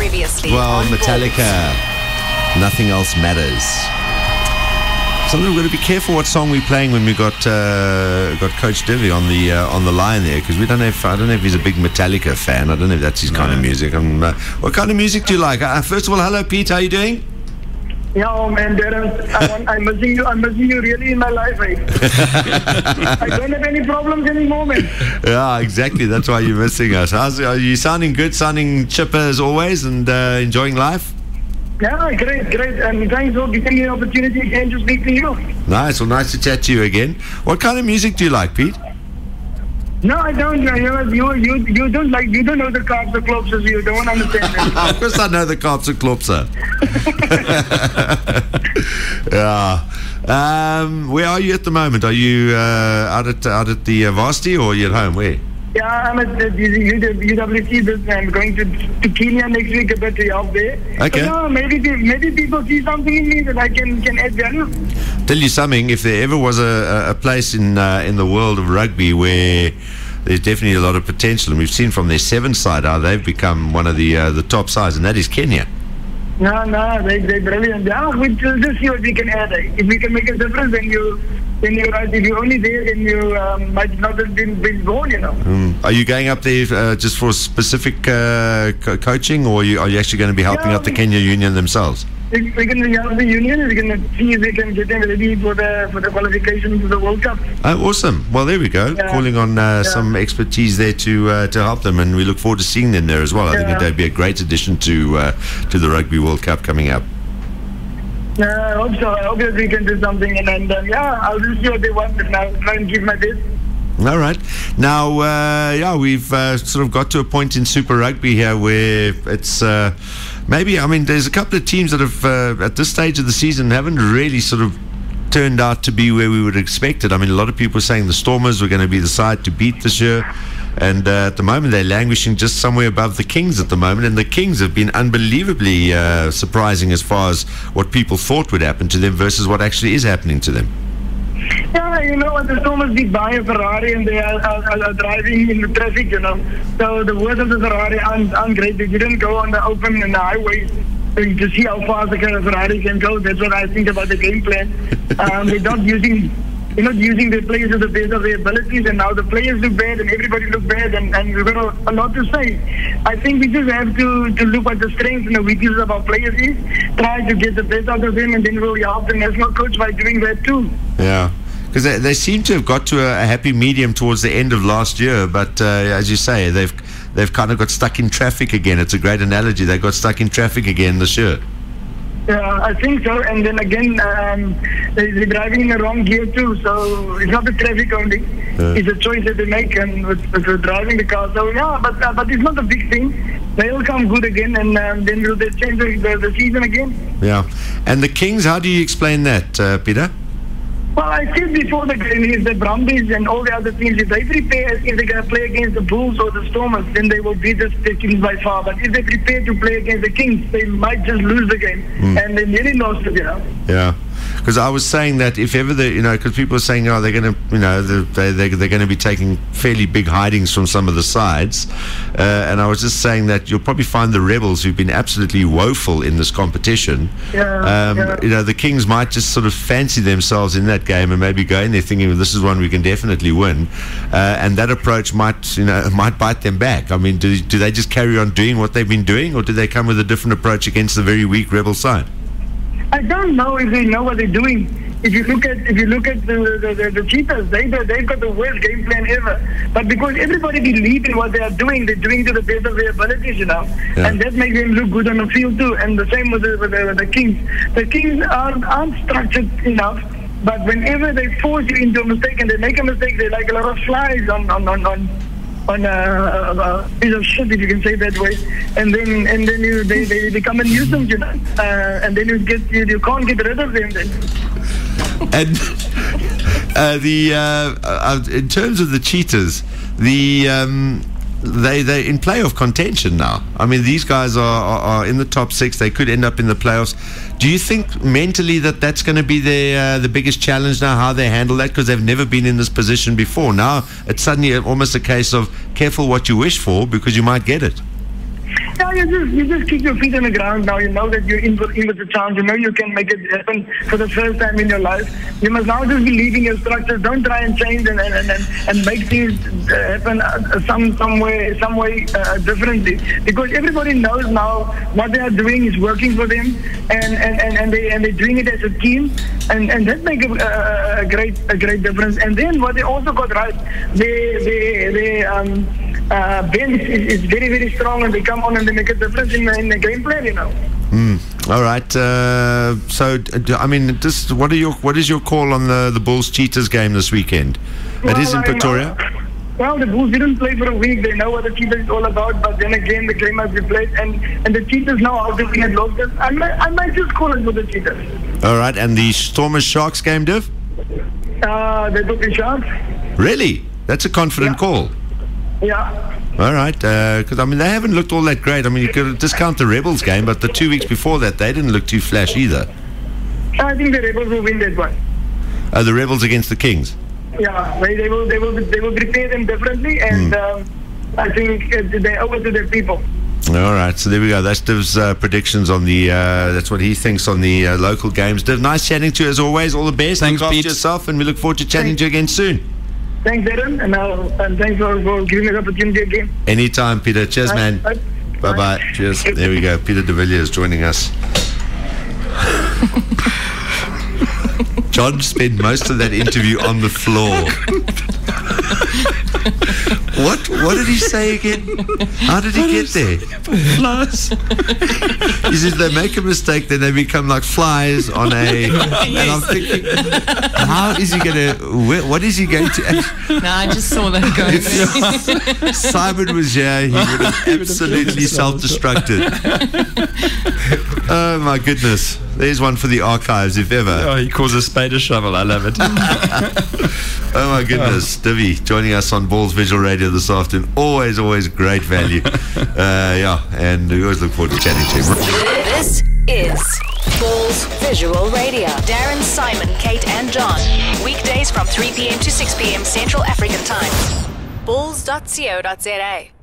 Previously Well, on Metallica, Nothing Else Matters. Something we've got to be careful what song we're playing when we got Coach Divi on the line there, because I don't know if he's a big Metallica fan. I don't know if that's his kind of music. What kind of music do you like? First of all, hello Pete, how are you doing? Yeah, oh man, Darren, I'm missing you. I'm missing you really in my life, right? I don't have any problems anymore, man. Yeah, exactly. That's why you're missing us. Are you sounding good, sounding chipper as always, and enjoying life? Yeah, great. And thanks for giving me the opportunity again to speak to you. Nice. Well, nice to chat to you again. What kind of music do you like, Pete? No, I don't. You don't like. You don't know the Kaapse Klopse. You don't understand that. Of course, I know the Kaapse Klopse. Yeah. Where are you at the moment? Are you out at the varsity, or are you at home? Where? Yeah, I'm at the UWC. I'm going to Kenya next week, a bit out there. Okay. So, maybe people see something in me that I can add value. Tell you something. If there ever was a place in the world of rugby where there's definitely a lot of potential, and we've seen from their 7 side how they've become one of the top sides, and that is Kenya. No, they're brilliant. Yeah, we'll just see what we can add. If we can make a difference, then you're right. If you're only there, then you might not have been born, you know. Are you going up there just for specific coaching, or are you actually going to be helping out the Kenya Union themselves? We're going to help the union. We're going to see if we can get them ready for the qualification to the World Cup. Oh, awesome. Well, there we go. Yeah. Calling on some expertise there to help them, and we look forward to seeing them there as well. I think it'd be a great addition to the Rugby World Cup coming up. I hope so. I hope that we can do something, and I'll just see what they want, and I'll try and give my best. All right. Now, we've sort of got to a point in Super Rugby here where it's there's a couple of teams that have, at this stage of the season, haven't really sort of turned out to be where we would expect it. I mean, a lot of people are saying the Stormers were going to be the side to beat this year. And at the moment, they're languishing just somewhere above the Kings at the moment. And the Kings have been unbelievably surprising as far as what people thought would happen to them versus what actually is happening to them. Yeah, you know what, the Stormers did buy a Ferrari, and they are driving in the traffic, you know. So the words of the Ferrari aren't great. They didn't go on the open and the highway to see how fast the Ferrari can go. That's what I think about the game plan. They're not using the players to the best of their abilities, and now the players look bad and everybody look bad, and we've got a lot to say. I think we just have to look at the strengths and the weaknesses of our players is, try to get the best out of them, and then we'll help the national coach by doing that too. Yeah. Because they seem to have got to a happy medium towards the end of last year, but as you say, they've kind of got stuck in traffic again. It's a great analogy. They got stuck in traffic again this year. Yeah, I think so. And then again, they're driving in the wrong gear too. So it's not the traffic only. It's a choice that they make, and with driving the car. So yeah, but it's not a big thing. They'll come good again, and then will they change the season again. Yeah. And the Kings, how do you explain that, Peter? Well, I said before the game is the Brumbies and all the other teams, if they prepare, if they're going to play against the Bulls or the Stormers, then they will beat the Kings by far. But if they prepare to play against the Kings, they might just lose the game. And they nearly lost it, you know. Yeah. Because I was saying that if ever because people are saying, they're going to, they're going to be taking fairly big hidings from some of the sides, and I was just saying that you'll probably find the Rebels, who've been absolutely woeful in this competition. The Kings might just sort of fancy themselves in that game and maybe go in there thinking, well, this is one we can definitely win, and that approach might bite them back. I mean, do they just carry on doing what they've been doing, or do they come with a different approach against the very weak Rebel side? I don't know if they know what they're doing. If you look at the Cheetahs, they've got the worst game plan ever. But because everybody believes in what they are doing, they're doing to the best of their abilities, you know. Yeah. And that makes them look good on the field too. And the same with the Kings. The Kings aren't structured enough. But whenever they force you into a mistake and they make a mistake, they're like a lot of flies on a piece of shit, if you can say it that way, and then they become a nuisance, you know, and then you can't get rid of them then. And in terms of the Cheetahs, they're in playoff contention now. I mean, these guys are in the top 6. They could end up in the playoffs. Do you think mentally that's going to be the biggest challenge now, how they handle that? Because they've never been in this position before. Now it's suddenly almost a case of careful what you wish for, because you might get it. Yeah, you just keep your feet on the ground now. You know that you're in with the chance. You know you can make it happen for the first time in your life. You must now just believe in your structures. Don't try and change and make things happen some way differently. Because everybody knows now what they are doing is working for them, and they're doing it as a team, and that makes a great difference. And then what they also got right, bench is very, very strong, and they come on and they make a difference in the game plan, you know. All right. So, I mean, just what is your call on the Bulls Cheetahs game this weekend? It is in Pretoria. Well, the Bulls didn't play for a week. They know what the Cheetahs is all about, but then again, the game has been played, and the Cheetahs know how to win at Loftus. I might just call it for the Cheetahs. All right. And the Stormers Sharks game, Div? They took the Sharks. Really? That's a confident call. Yeah. All right, because I mean they haven't looked all that great. I mean you could discount the Rebels game, but the 2 weeks before that they didn't look too flash either. I think the Rebels will win that one. The Rebels against the Kings. Yeah, they will prepare them differently, and I think they owe it to their people. All right, so there we go. That's Div's predictions on the. That's what he thinks on the local games. Div, nice chatting to you as always. All the best. Thanks, Look after Pete. yourself, and we look forward to chatting to you again soon. Thanks, Darren, and thanks for giving me the opportunity again. Anytime, Peter. Cheers, man. Bye-bye. Cheers. There we go. Peter de Villiers joining us. John spent most of that interview on the floor. What did he say again? How did he get there? Flies. He says they make a mistake, then they become like flies on a. And I'm thinking, how is he going to? What is he going to? No, I just saw that going. If Simon was here, he would have absolutely self-destructed. Oh my goodness! There's one for the archives, if ever. Oh, he calls a spade a shovel. I love it. Oh my goodness, Divi joining us on Ballz Visual Radio this afternoon. Always great value. Yeah, and we always look forward to chatting to him. This is Ballz Visual Radio. Darren, Simon, Kate, and John. Weekdays from 3 p.m. to 6 p.m. Central African Time. Balls.co.za